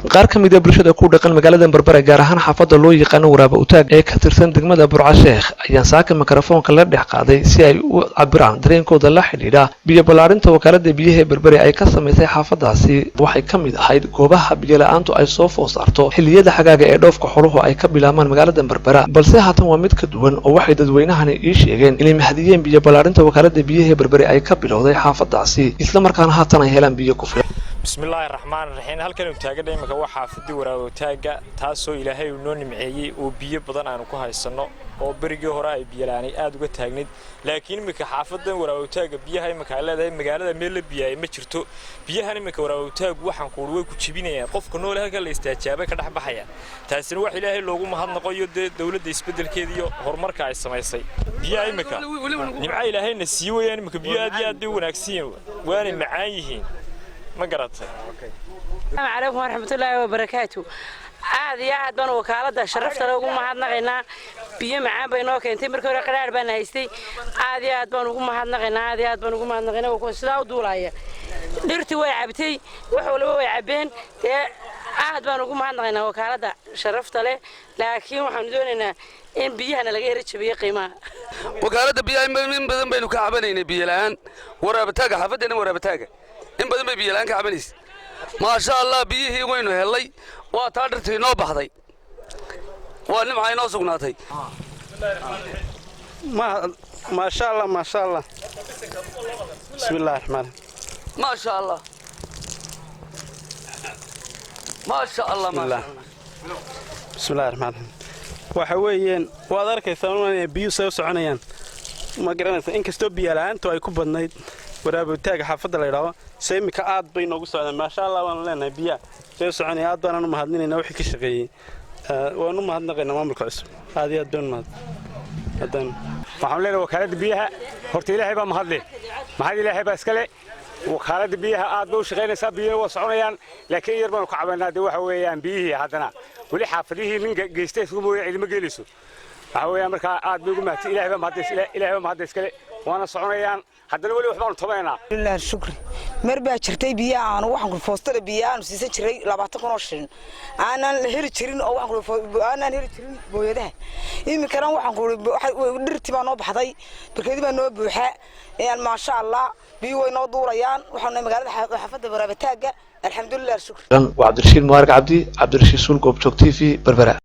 qaar ka mid ah bulshada ku dhaqan magaalada Berbera gaar ahaan xaafadda loo yaqaan Waraaba Utaag ee ka tirsan degmada Burca Sheekh ayaa saaka mikrofoonka la dhex qaaday si ay u cabiraan dareenkooda la xiriira biyo balaarinta wakaalada biyaha Berbera ay ka sameysay xaafadaasi waxay ka mid ahayd goobaha biyo la'aantu ay soo foos saarto xilliyada xagaaga ee dhoofka xooluhu ay ka bilaabmaan magaalada Berbera balse haatan waa mid ka duwan oo waxay dadweynahani ii sheegeen inay mahadiyeen biyo balaarinta wakaalada biyaha Berbera ay ka bilowday xaafadaasi isla markaana haatan ay helaan biyo ku filan. بسم الله الرحمن الرحيم halkan uu taagan imika waxa fidi Waraaba Utaaga taasoo Ilaahay uu noo nimceeyay oo biyo badan aan ku haysano oo berigii hore ay biyo la'aan aad uga taagneed laakiin imika xaafadan Waraaba Utaaga biyaha imika leedahay magaalada meel la biyaay ma jirto biyahan imika Waraaba Utaaga waxaan ku way ku jibinayaan qofka nool halka la istaajaabay ka dhax baxaya taasina wax Ilaahay loogu mahadnaqayo dawladda isbedelkeeda iyo horumarka ay sameysay biyaha imika nimca Ilaahayna sii weeyaan imika biyo aad iyo aad u wanaagsan waana macaan yihiin ما قرأت. السلام عليكم ورحمة الله وبركاته. عاد يا عاد بنو وكالة شرفت لو ما حد نغنى بيا معاه بينو كنتي مركور قرار بنا هيستي عاد يا عاد بنو ما حد نغنى عاد يا عاد بنو ما حد نغنى وكون سلاو دولاية درتي ويعبتي وحولوا ويعبين عاد بنو ما حد نغنى وكالة شرفت له لكن وحمدوننا إن بيهنا لقيت بيا قيمة وكالة بيا من بدن بينو كعبنين بيا الآن Waraaba Utaaga حفظنا Waraaba Utaaga إن بدن بيا الآن كعبنيس ما شاء الله بيه وينه هلاي وتعرضي نو بحضي ونم عينه سقناتي ما شاء الله ما شاء الله بسم الله الرحمن ما شاء الله ما شاء الله ما شاء الله بسم الله الرحمن وحويين وأدرك يسمون بيو سوسعنيان ما قرنا إن كستوب بيالان تو أي كوبنايد Waraaba Utaaga xaafadda la yiraahdo seemika aad bay noogu socdaan ma sha Allah waan leenahay biya soo soconay aad baan u mahadninaynaa wixii ka shaqeeyay waan u mahadnaqaynaa maamulka cusub aad iyo aad baan hadan waxaan leenahay wakaalada biyaha horta Ilaahay baa mahadle maxay Ilaahay baa iska leh wakaalada biyaha aad buu shaqeynaysaa biyaha waa soconayaan laakiin yar baan ku cabanaa waxa weeyaan biyihii haddana wali xaafadihii ninka geystay isku mooyay cilmi geeliso waxa weeyaan marka aad buu ugu mahadsan Ilaahay baa mahadle iska leh وانا صعونيان حدنا ولي وحبان طبعنا لله الشكر مربع شرتي بيان وحن كل فوستر بيان وسيسن شري لبعتكم عشرين أنا هير شرين أو وحن كل أنا هير شرين بويده إيه كلام وحن كل درت ما نوب حضي بكذي ما نوب بحق يعني ما شاء الله بيوي نودور يان وحن مقالة حفظ Waraaba Utaaga الحمد لله الشكر. وعبد الرشيد مبارك عبد الرشيد سول كوب تي في بربرة.